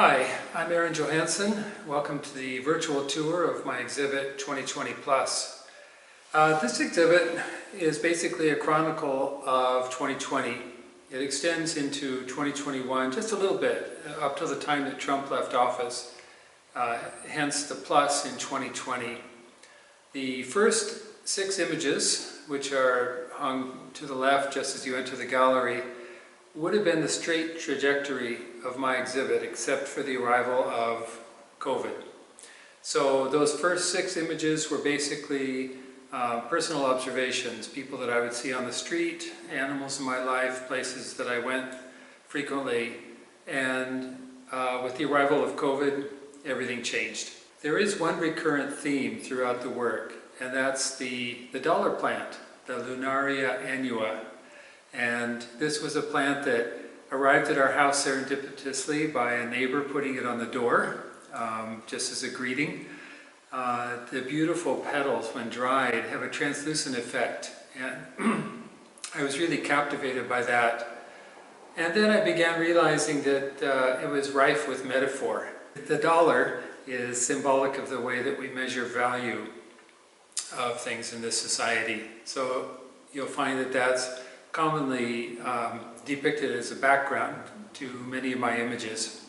Hi, I'm Johanson. Welcome to the virtual tour of my exhibit 2020 Plus. This exhibit is basically a chronicle of 2020. It extends into 2021 just a little bit, up to the time that Trump left office, hence the plus in 2020. The first 6 images, which are hung to the left just as you enter the gallery, would have been the straight trajectory of my exhibit except for the arrival of COVID. So those first 6 images were basically personal observations, people that I would see on the street, animals in my life, places that I went frequently, and with the arrival of COVID, everything changed. There is one recurrent theme throughout the work, and that's the dollar plant, the Lunaria annua. And this was a plant that arrived at our house serendipitously by a neighbor putting it on the door, just as a greeting. The beautiful petals, when dried, have a translucent effect, and I was really captivated by that. And then I began realizing that it was rife with metaphor. The dollar is symbolic of the way that we measure value of things in this society. So you'll find that that's commonly depicted as a background to many of my images.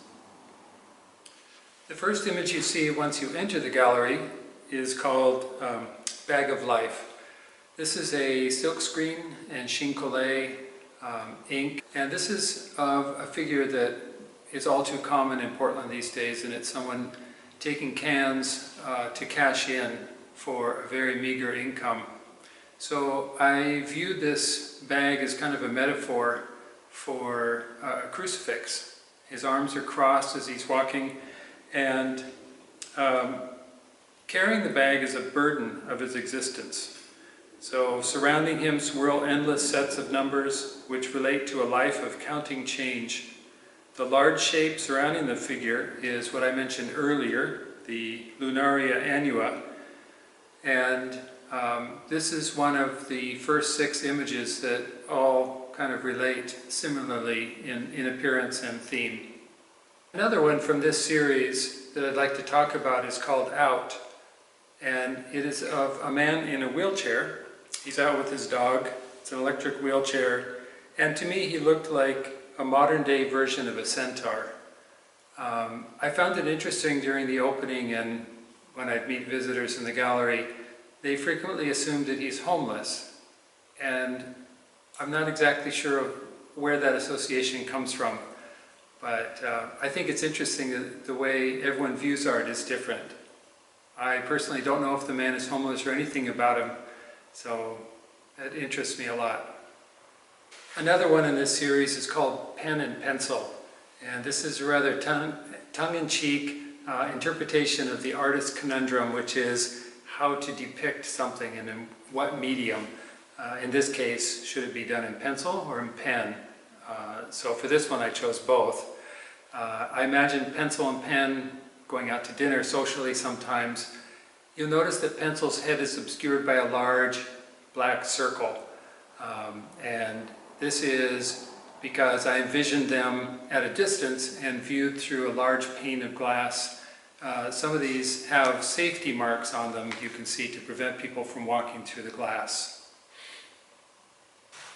The first image you see once you enter the gallery is called Bag of Life. This is a silkscreen and chincolet ink, and this is of a figure that is all too common in Portland these days, and it's someone taking cans to cash in for a very meager income. So I viewed this bag as kind of a metaphor for a crucifix. His arms are crossed as he's walking, and carrying the bag is a burden of his existence. So surrounding him swirl endless sets of numbers which relate to a life of counting change. The large shape surrounding the figure is what I mentioned earlier, the Lunaria annua, and this is one of the first 6 images that all kind of relate similarly in appearance and theme. Another one from this series that I'd like to talk about is called Out, and it is of a man in a wheelchair. He's out with his dog. It's an electric wheelchair, and to me he looked like a modern-day version of a centaur. I found it interesting during the opening, and when I'd meet visitors in the gallery, they frequently assume that he's homeless, and I'm not exactly sure of where that association comes from, but I think it's interesting that the way everyone views art is different. I personally don't know if the man is homeless or anything about him, so that interests me a lot. Another one in this series is called Pen and Pencil, and this is a rather tongue-in-cheek interpretation of the artist's conundrum, which is how to depict something and in what medium. In this case, should it be done in pencil or in pen? So for this one I chose both. I imagine pencil and pen going out to dinner socially sometimes. You'll notice that pencil's head is obscured by a large black circle. And this is because I envisioned them at a distance and viewed through a large pane of glass. Some of these have safety marks on them, you can see, to prevent people from walking through the glass.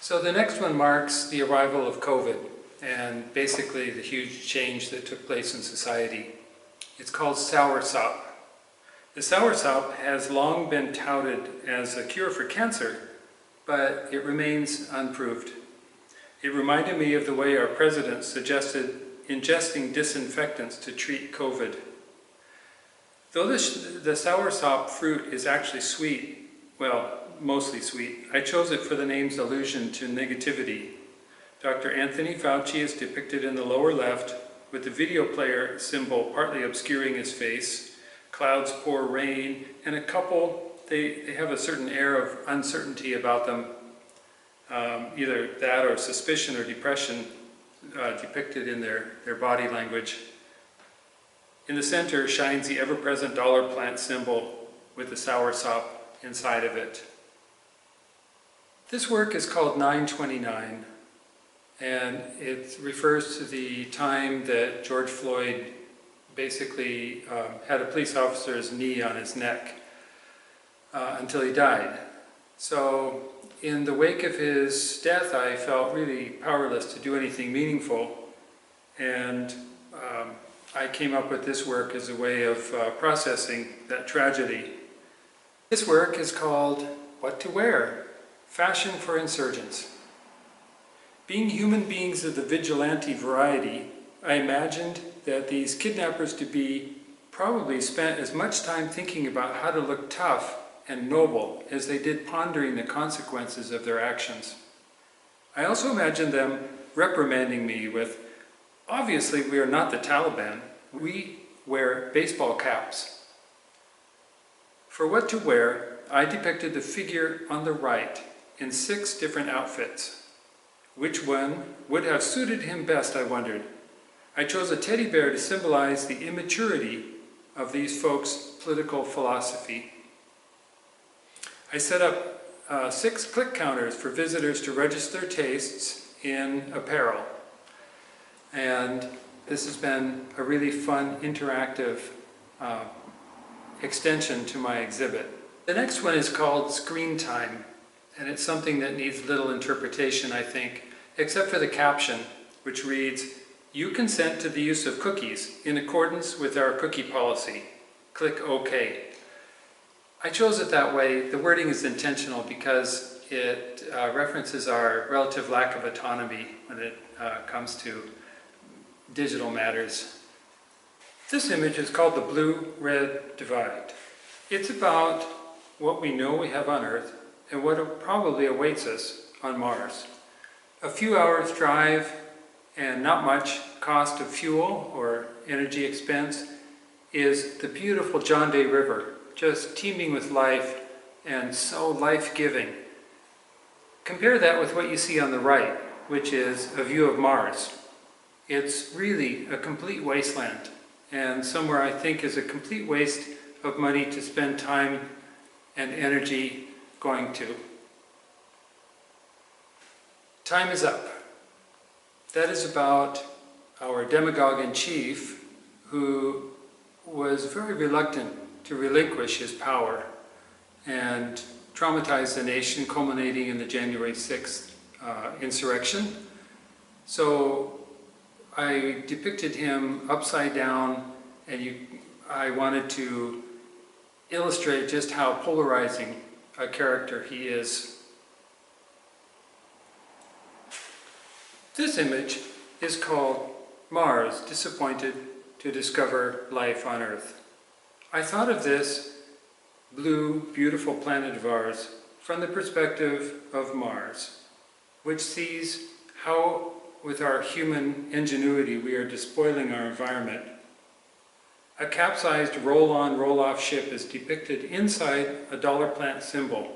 So the next one marks the arrival of COVID and basically the huge change that took place in society. It's called Soursop. The Soursop has long been touted as a cure for cancer, but it remains unproved. It reminded me of the way our president suggested ingesting disinfectants to treat COVID. Though the Soursop fruit is actually sweet, well, mostly sweet, I chose it for the name's allusion to negativity. Dr. Anthony Fauci is depicted in the lower left with the video player symbol partly obscuring his face. Clouds pour rain, and a couple, they have a certain air of uncertainty about them, either that or suspicion or depression depicted in their body language. In the center shines the ever-present dollar plant symbol with the Soursop inside of it. This work is called 9/29, and it refers to the time that George Floyd basically had a police officer's knee on his neck until he died. So in the wake of his death, I felt really powerless to do anything meaningful, and I came up with this work as a way of processing that tragedy. This work is called What to Wear? Fashion for Insurgents. Being human beings of the vigilante variety, I imagined that these kidnappers to be probably spent as much time thinking about how to look tough and noble as they did pondering the consequences of their actions. I also imagined them reprimanding me with, obviously we are not the Taliban, we wear baseball caps. For What to Wear, I depicted the figure on the right in 6 different outfits. Which one would have suited him best, I wondered. I chose a teddy bear to symbolize the immaturity of these folks' political philosophy. I set up 6 click counters for visitors to register their tastes in apparel. And this has been a really fun, interactive extension to my exhibit. The next one is called Screen Time, and it's something that needs little interpretation, I think, except for the caption, which reads, "You consent to the use of cookies in accordance with our cookie policy. Click OK." I chose it that way. The wording is intentional because it references our relative lack of autonomy when it comes to digital matters. This image is called the Blue-Red Divide. It's about what we know we have on Earth and what probably awaits us on Mars. A few hours drive and not much cost of fuel or energy expense is the beautiful John Day River, just teeming with life and so life-giving. Compare that with what you see on the right, which is a view of Mars. It's really a complete wasteland, and somewhere I think is a complete waste of money to spend time and energy going to. Time is up. That is about our demagogue-in-chief who was very reluctant to relinquish his power and traumatize the nation, culminating in the January 6th insurrection. So I depicted him upside down, and I wanted to illustrate just how polarizing a character he is. This image is called Mars, Disappointed to Discover Life on Earth. I thought of this blue, beautiful planet of ours from the perspective of Mars, which sees how, with our human ingenuity, we are despoiling our environment. A capsized roll-on, roll-off ship is depicted inside a dollar plant symbol.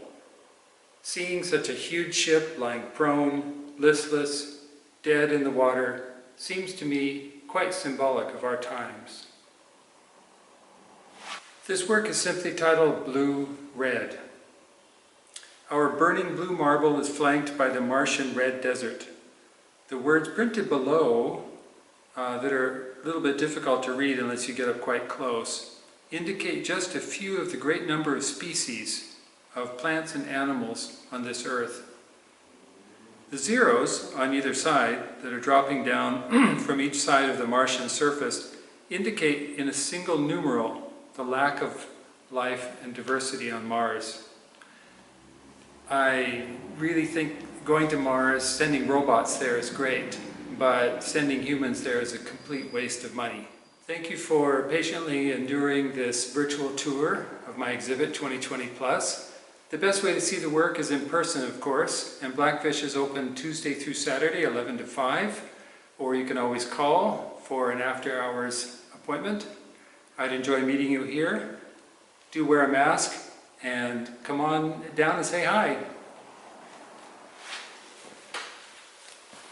Seeing such a huge ship lying prone, listless, dead in the water, seems to me quite symbolic of our times. This work is simply titled Blue-Red. Our burning blue marble is flanked by the Martian red desert. The words printed below, that are a little bit difficult to read unless you get up quite close, indicate just a few of the great number of species of plants and animals on this earth. The zeros on either side that are dropping down from each side of the Martian surface indicate in a single numeral the lack of life and diversity on Mars. I really think going to Mars, sending robots there is great, but sending humans there is a complete waste of money. Thank you for patiently enduring this virtual tour of my exhibit 2020+. The best way to see the work is in person, of course, and Blackfish is open Tuesday through Saturday, 11 to 5, or you can always call for an after-hours appointment. I'd enjoy meeting you here. Do wear a mask, and come on down and say hi.